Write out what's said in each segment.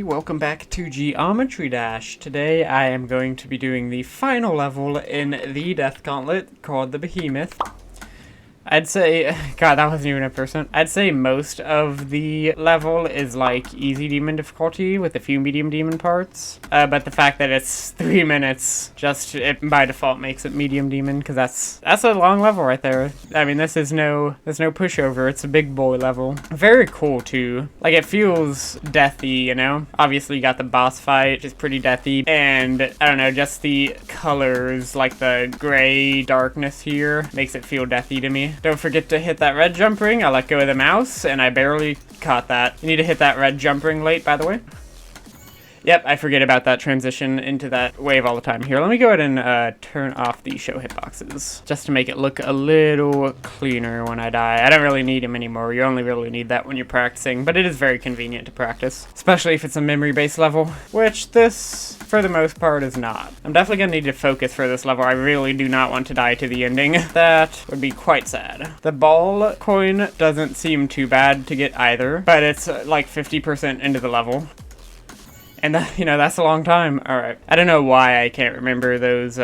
Welcome back to Geometry Dash. Today I am going to be doing the final level in the Death Gauntlet called the Behemoth. I'd say, God, that wasn't even a person. I'd say most of the level is like easy demon difficulty with a few medium demon parts. But the fact that it's 3 minutes just by default makes it medium demon, because that's a long level right there. I mean, there's no pushover. It's a big boy level. Very cool too. Like, it feels deathy, you know? Obviously you got the boss fight, which is pretty deathy, and I don't know, just the colors, like the gray darkness here, makes it feel deathy to me. Don't forget to hit that red jump ring. I let go of the mouse, and I barely caught that. You need to hit that red jump ring late, by the way. Yep, I forget about that transition into that wave all the time. Here, let me go ahead and turn off the show hitboxes, just to make it look a little cleaner when I die. I don't really need them anymore. You only really need that when you're practicing, but it is very convenient to practice, especially if it's a memory-based level, which this, for the most part, is not. I'm definitely going to need to focus for this level. I really do not want to die to the ending. That would be quite sad. The ball coin doesn't seem too bad to get either, but it's like 50% into the level. And, you know, that's a long time. Alright. I don't know why I can't remember those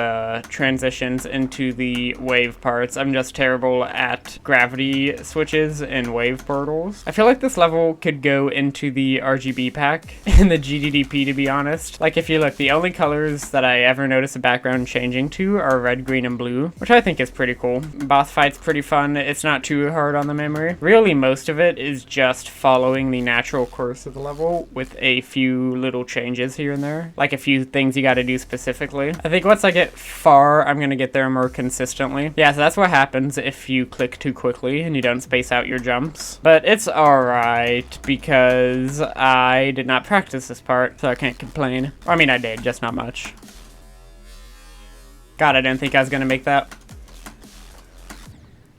transitions into the wave parts. I'm just terrible at gravity switches and wave portals. I feel like this level could go into the RGB pack in the GDDP, to be honest. Like, if you look, the only colors that I ever notice a background changing to are red, green, and blue, which I think is pretty cool. Boss fight's pretty fun. It's not too hard on the memory. Really, most of it is just following the natural course of the level with a few little changes here and there, like a few things you got to do specifically. I think once I get far, I'm gonna get there more consistently. Yeah, so that's what happens if you click too quickly and you don't space out your jumps. But it's alright, because I did not practice this part, so I can't complain. Or, I mean, I did, just not much. God, I didn't think I was gonna make that.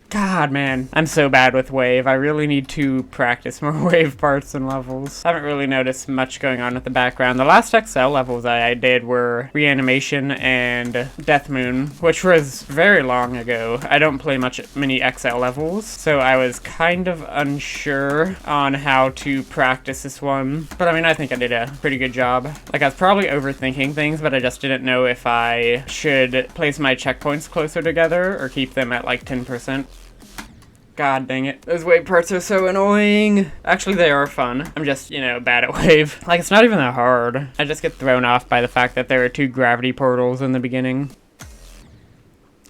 God, man, I'm so bad with wave. I really need to practice more wave parts and levels. I haven't really noticed much going on with the background. The last XL levels I did were Reanimation and Death Moon, which was very long ago. I don't play many XL levels, so I was kind of unsure on how to practice this one. But I mean, I think I did a pretty good job. Like, I was probably overthinking things, but I just didn't know if I should place my checkpoints closer together or keep them at like 10%. God dang it. Those wave parts are so annoying. Actually, they are fun. I'm just, you know, bad at wave. Like, it's not even that hard. I just get thrown off by the fact that there are 2 gravity portals in the beginning.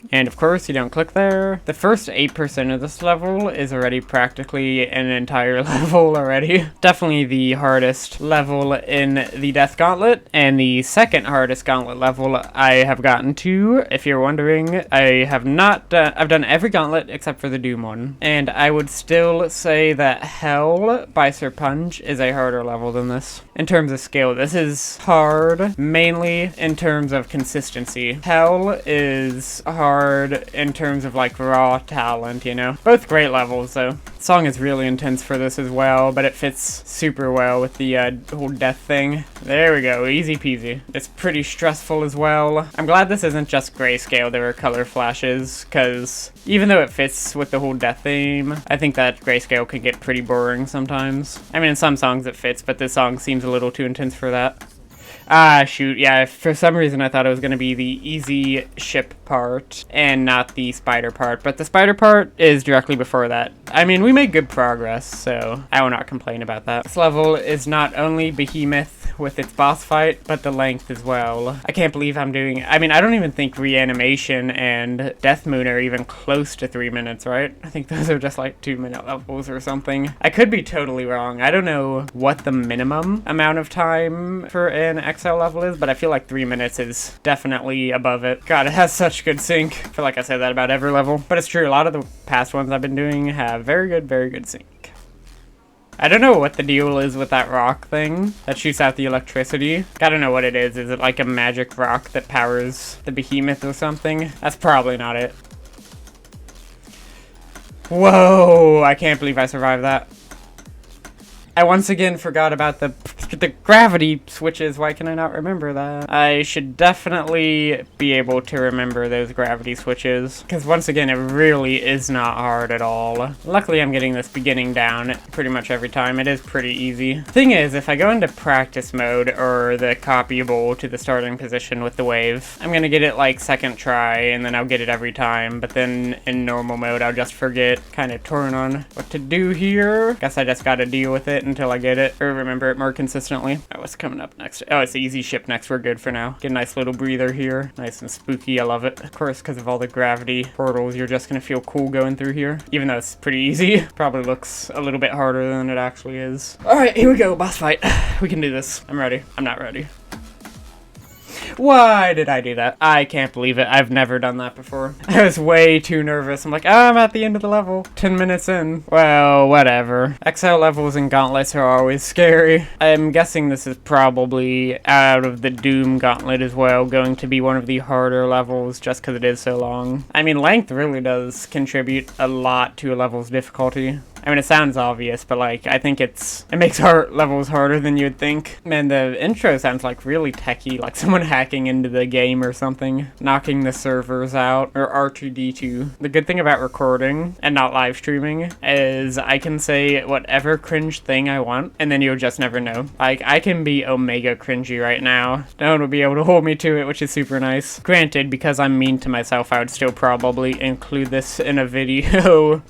And of course, you don't click there. The first 8% of this level is already practically an entire level already. Definitely the hardest level in the Death Gauntlet, and the second hardest Gauntlet level I have gotten to. If you're wondering, I have not done, I've done every Gauntlet except for the Doom one. And I would still say that Hell by Serpunge is a harder level than this. In terms of scale, this is hard, mainly in terms of consistency. Hell is hard in terms of like raw talent, you know. Both great levels though. The song is really intense for this as well, but it fits super well with the whole death thing. There we go, easy peasy. It's pretty stressful as well. I'm glad this isn't just grayscale, there are color flashes, because even though it fits with the whole death theme, I think that grayscale can get pretty boring sometimes. I mean, in some songs it fits, but this song seems a little too intense for that. Ah, shoot, yeah, for some reason I thought it was going to be the easy ship part and not the spider part, but the spider part is directly before that. I mean, we made good progress, so I will not complain about that. This level is not only Behemoth with its boss fight, but the length as well. I can't believe I'm doing, I mean, I don't even think Reanimation and Death Moon are even close to 3 minutes, right? I think those are just like 2-minute levels or something. I could be totally wrong. I don't know what the minimum amount of time for an XL level is, but I feel like 3 minutes is definitely above it. God, it has such good sync. I feel like I say that about every level, but it's true. A lot of the past ones I've been doing have very good sync. I don't know what the deal is with that rock thing that shoots out the electricity. I don't know what it is. Is it like a magic rock that powers the Behemoth or something? That's probably not it. Whoa, I can't believe I survived that. I once again forgot about the The gravity switches, why can I not remember that? I should definitely be able to remember those gravity switches, because once again, it really is not hard at all. Luckily, I'm getting this beginning down pretty much every time. It is pretty easy. Thing is, if I go into practice mode, or the copyable to the starting position with the wave, I'm gonna get it like second try, and then I'll get it every time, but then in normal mode, I'll just forget, kind of torn on what to do here. Guess I just gotta deal with it until I get it, or remember it more consistently. Oh, what's coming up next? Oh, it's the easy ship next. We're good for now. Get a nice little breather here. Nice and spooky. I love it. Of course, because of all the gravity portals, you're just gonna feel cool going through here. Even though it's pretty easy. Probably looks a little bit harder than it actually is. Alright, here we go. Boss fight. We can do this. I'm ready. I'm not ready. Why did I do that? I can't believe it. I've never done that before. I was way too nervous. I'm like, oh, I'm at the end of the level. 10 minutes in. Well, whatever. XL levels and gauntlets are always scary. I'm guessing this is probably out of the Doom gauntlet as well, going to be one of the harder levels just because it is so long. I mean, length really does contribute a lot to a level's difficulty. I mean, it sounds obvious, but like, I think it makes levels harder than you'd think. Man, the intro sounds like really techie, like someone hacking into the game or something, knocking the servers out, or R2-D2. The good thing about recording and not live streaming is I can say whatever cringe thing I want, and then you'll just never know. Like, I can be omega cringy right now. No one will be able to hold me to it, which is super nice. Granted, because I'm mean to myself, I would still probably include this in a video.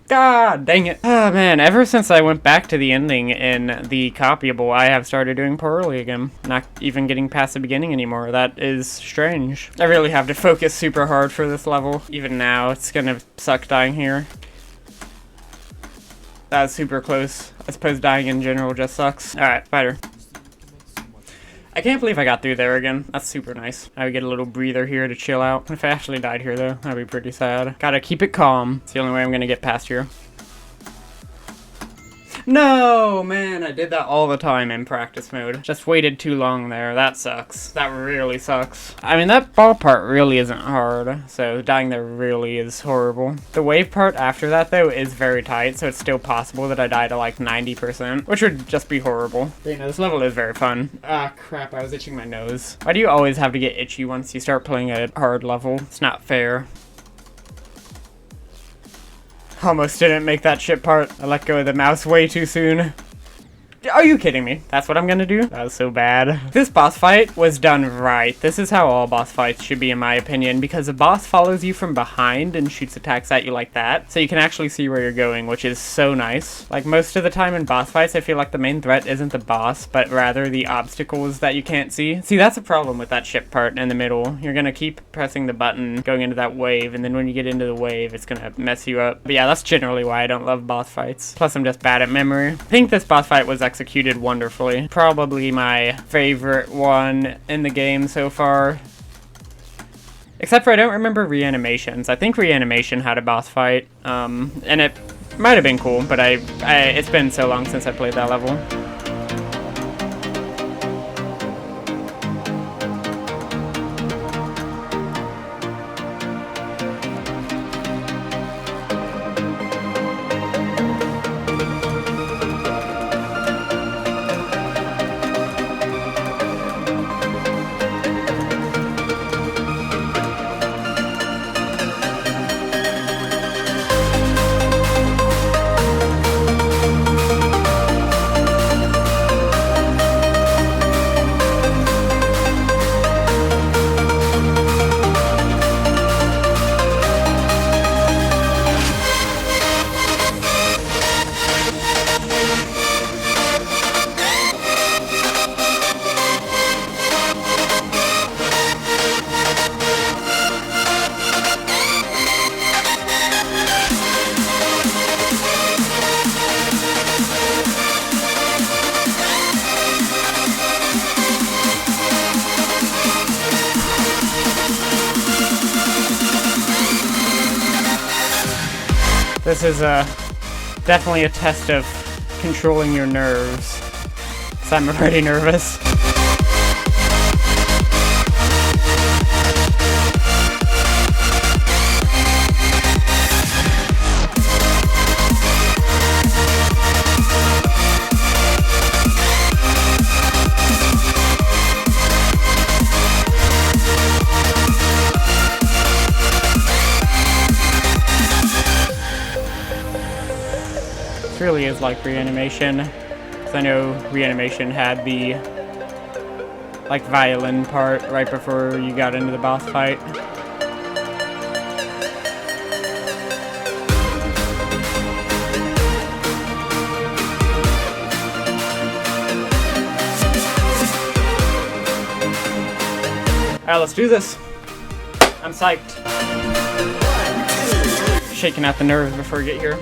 God dang it. Oh man, ever since I went back to the ending in the copyable, I have started doing poorly again. Not even getting past the beginning anymore. That is strange. I really have to focus super hard for this level. Even now, it's gonna suck dying here. That was super close. I suppose dying in general just sucks. Alright, fighter. I can't believe I got through there again. That's super nice. I would get a little breather here to chill out. If I actually died here, though, that'd be pretty sad. Gotta keep it calm. It's the only way I'm gonna get past here. No, man, I did that all the time in practice mode. Just waited too long there. That sucks. That really sucks. I mean, that ball part really isn't hard, so dying there really is horrible. The wave part after that, though, is very tight, so it's still possible that I die to like 90%, which would just be horrible. But, you know, this level is very fun. Ah, crap, I was itching my nose. Why do you always have to get itchy once you start playing a hard level? It's not fair. Almost didn't make that ship part. I let go of the mouse way too soon. Are you kidding me? That's what I'm gonna do? That was so bad. This boss fight was done right. This is how all boss fights should be in my opinion, because the boss follows you from behind and shoots attacks at you like that, so you can actually see where you're going, which is so nice. Like most of the time in boss fights, I feel like the main threat isn't the boss, but rather the obstacles that you can't see. See, that's a problem with that ship part in the middle. You're gonna keep pressing the button, going into that wave, and then when you get into the wave, it's gonna mess you up. But yeah, that's generally why I don't love boss fights. Plus, I'm just bad at memory. I think this boss fight was executed wonderfully. Probably my favorite one in the game so far. Except for I don't remember reanimations. I think reanimation had a boss fight, and it might have been cool, but it's been so long since I played that level. This is definitely a test of controlling your nerves, 'cause I'm already nervous. really is like Reanimation. Because I know Reanimation had the, like, violin part right before you got into the boss fight. Alright, let's do this. I'm psyched. Shaking out the nerves before we get here.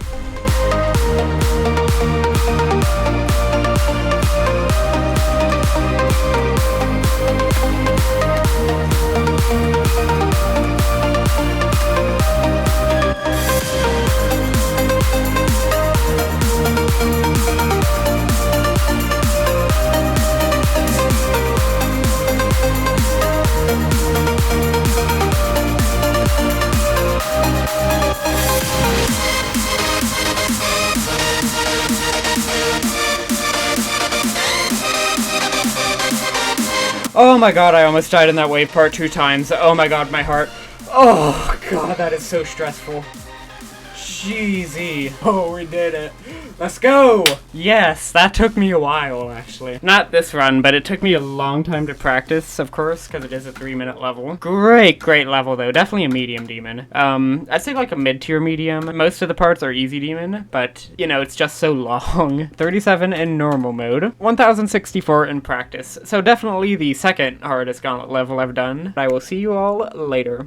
Oh my god, I almost died in that wave part 2 times. Oh my god, my heart. Oh god, that is so stressful. Jeezy. Oh, we did it. Let's go! Yes, that took me a while, actually. Not this run, but it took me a long time to practice, of course, because it is a 3-minute level. Great level, though. Definitely a medium demon. I'd say like a mid-tier medium. Most of the parts are easy demon, but, you know, it's just so long. 37 in normal mode. 1064 in practice. So definitely the second hardest gauntlet level I've done. I will see you all later.